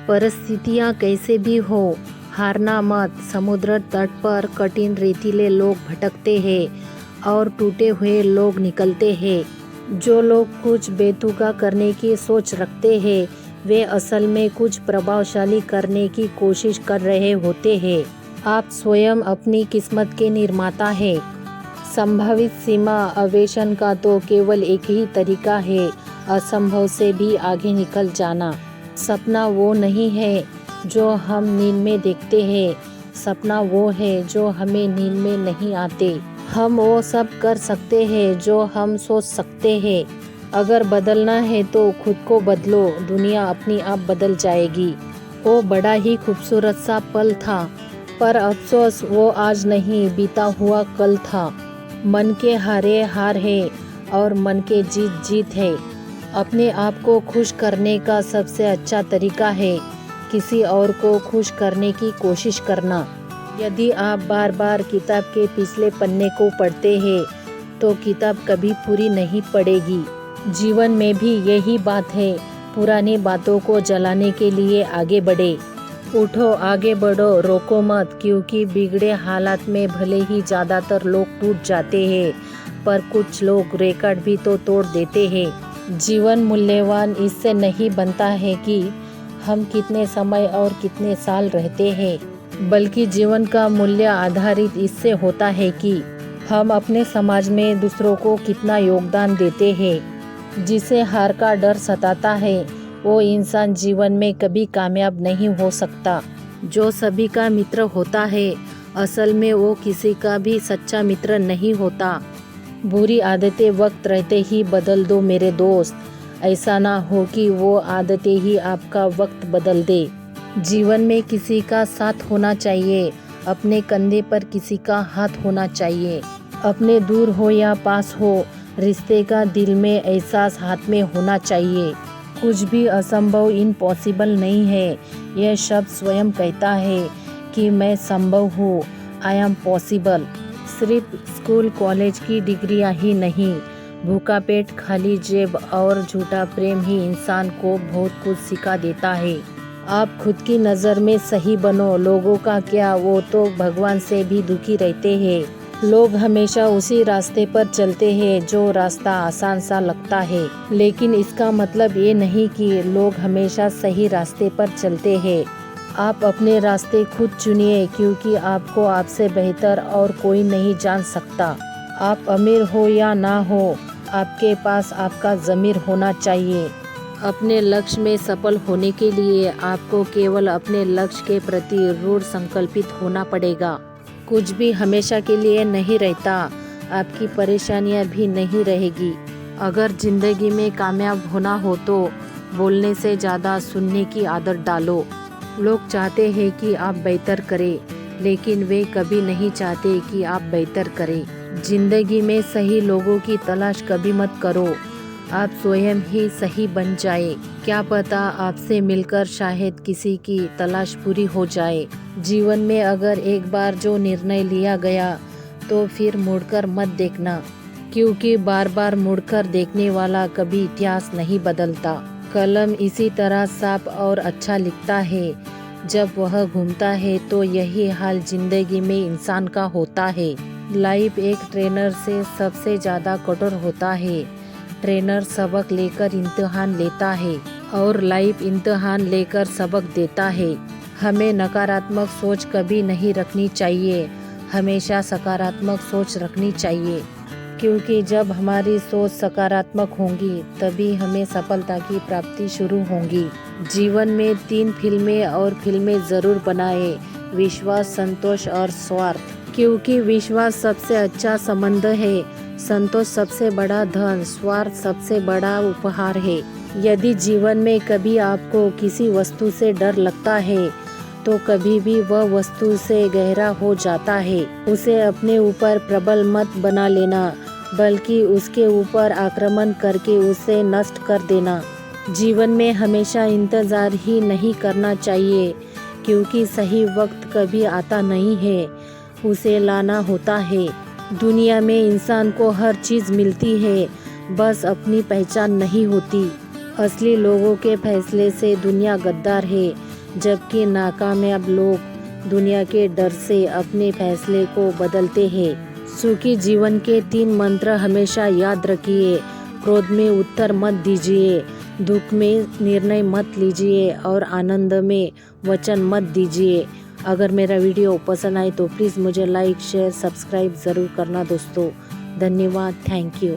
परिस्थितियाँ कैसे भी हो, हारना मत। समुद्र तट पर कठिन रेतीले लोग भटकते हैं और टूटे हुए लोग निकलते हैं। जो लोग कुछ बेतुका करने की सोच रखते हैं वे असल में कुछ प्रभावशाली करने की कोशिश कर रहे होते हैं। आप स्वयं अपनी किस्मत के निर्माता हैं। संभावित सीमा अन्वेषण का तो केवल एक ही तरीका है, असंभव से भी आगे निकल जाना। सपना वो नहीं है जो हम नींद में देखते हैं, सपना वो है जो हमें नींद में नहीं आते। हम वो सब कर सकते हैं जो हम सोच सकते हैं। अगर बदलना है तो खुद को बदलो, दुनिया अपनी आप बदल जाएगी। वो बड़ा ही खूबसूरत सा पल था, पर अफसोस वो आज नहीं, बीता हुआ कल था। मन के हारे हार है और मन के जीत जीत है। अपने आप को खुश करने का सबसे अच्छा तरीका है किसी और को खुश करने की कोशिश करना। यदि आप बार बार किताब के पिछले पन्ने को पढ़ते हैं तो किताब कभी पूरी नहीं पड़ेगी। जीवन में भी यही बात है, पुरानी बातों को जलाने के लिए आगे बढ़े। उठो, आगे बढ़ो, रोको मत, क्योंकि बिगड़े हालात में भले ही ज़्यादातर लोग टूट जाते हैं पर कुछ लोग रिकॉर्ड भी तो तोड़ देते हैं। जीवन मूल्यवान इससे नहीं बनता है कि हम कितने समय और कितने साल रहते हैं, बल्कि जीवन का मूल्य आधारित इससे होता है कि हम अपने समाज में दूसरों को कितना योगदान देते हैं। जिसे हार का डर सताता है वो इंसान जीवन में कभी कामयाब नहीं हो सकता। जो सभी का मित्र होता है असल में वो किसी का भी सच्चा मित्र नहीं होता। बुरी आदतें वक्त रहते ही बदल दो मेरे दोस्त, ऐसा ना हो कि वो आदतें ही आपका वक्त बदल दे। जीवन में किसी का साथ होना चाहिए, अपने कंधे पर किसी का हाथ होना चाहिए। अपने दूर हो या पास हो, रिश्ते का दिल में एहसास हाथ में होना चाहिए। कुछ भी असंभव इम्पॉसिबल नहीं है, यह शब्द स्वयं कहता है कि मैं संभव हूँ, आई एम पॉसिबल। सिर्फ स्कूल कॉलेज की डिग्रियां ही नहीं, भूखा पेट, खाली जेब और झूठा प्रेम ही इंसान को बहुत कुछ सिखा देता है। आप खुद की नज़र में सही बनो, लोगों का क्या, वो तो भगवान से भी दुखी रहते हैं। लोग हमेशा उसी रास्ते पर चलते हैं जो रास्ता आसान सा लगता है, लेकिन इसका मतलब ये नहीं कि लोग हमेशा सही रास्ते पर चलते हैं। आप अपने रास्ते खुद चुनिए, क्योंकि आपको आपसे बेहतर और कोई नहीं जान सकता। आप अमीर हो या ना हो, आपके पास आपका ज़मीर होना चाहिए। अपने लक्ष्य में सफल होने के लिए आपको केवल अपने लक्ष्य के प्रति दृढ़ संकल्पित होना पड़ेगा। कुछ भी हमेशा के लिए नहीं रहता, आपकी परेशानियां भी नहीं रहेगी। अगर ज़िंदगी में कामयाब होना हो तो बोलने से ज़्यादा सुनने की आदत डालो। लोग चाहते हैं कि आप बेहतर करें, लेकिन वे कभी नहीं चाहते कि आप बेहतर करें। जिंदगी में सही लोगों की तलाश कभी मत करो, आप स्वयं ही सही बन जाए। क्या पता आपसे मिलकर शायद किसी की तलाश पूरी हो जाए। जीवन में अगर एक बार जो निर्णय लिया गया तो फिर मुड़कर मत देखना, क्योंकि बार बार मुड़कर देखने वाला कभी इतिहास नहीं बदलता। कलम इसी तरह साफ और अच्छा लिखता है, जब वह घूमता है तो यही हाल जिंदगी में इंसान का होता है। लाइफ एक ट्रेनर से सबसे ज़्यादा कठोर होता है। ट्रेनर सबक लेकर इम्तिहान लेता है और लाइफ इम्तिहान लेकर सबक देता है। हमें नकारात्मक सोच कभी नहीं रखनी चाहिए, हमेशा सकारात्मक सोच रखनी चाहिए, क्योंकि जब हमारी सोच सकारात्मक होगी तभी हमें सफलता की प्राप्ति शुरू होगी। जीवन में 3 फिल्में ज़रूर बनाएं, विश्वास, संतोष और स्वार्थ। क्योंकि विश्वास सबसे अच्छा संबंध है, संतोष सबसे बड़ा धन, स्वार्थ सबसे बड़ा उपहार है। यदि जीवन में कभी आपको किसी वस्तु से डर लगता है तो कभी भी वह वस्तु से गहरा हो जाता है। उसे अपने ऊपर प्रबल मत बना लेना, बल्कि उसके ऊपर आक्रमण करके उसे नष्ट कर देना। जीवन में हमेशा इंतज़ार ही नहीं करना चाहिए, क्योंकि सही वक्त कभी आता नहीं है, उसे लाना होता है। दुनिया में इंसान को हर चीज़ मिलती है, बस अपनी पहचान नहीं होती। असली लोगों के फैसले से दुनिया गद्दार है, जबकि नाकामयाब लोग दुनिया के डर से अपने फैसले को बदलते हैं। सुखी जीवन के 3 मंत्र हमेशा याद रखिए। क्रोध में उत्तर मत दीजिए, दुख में निर्णय मत लीजिए और आनंद में वचन मत दीजिए। अगर मेरा वीडियो पसंद आए तो प्लीज़ मुझे लाइक, शेयर, सब्सक्राइब ज़रूर करना दोस्तों। धन्यवाद, थैंक यू।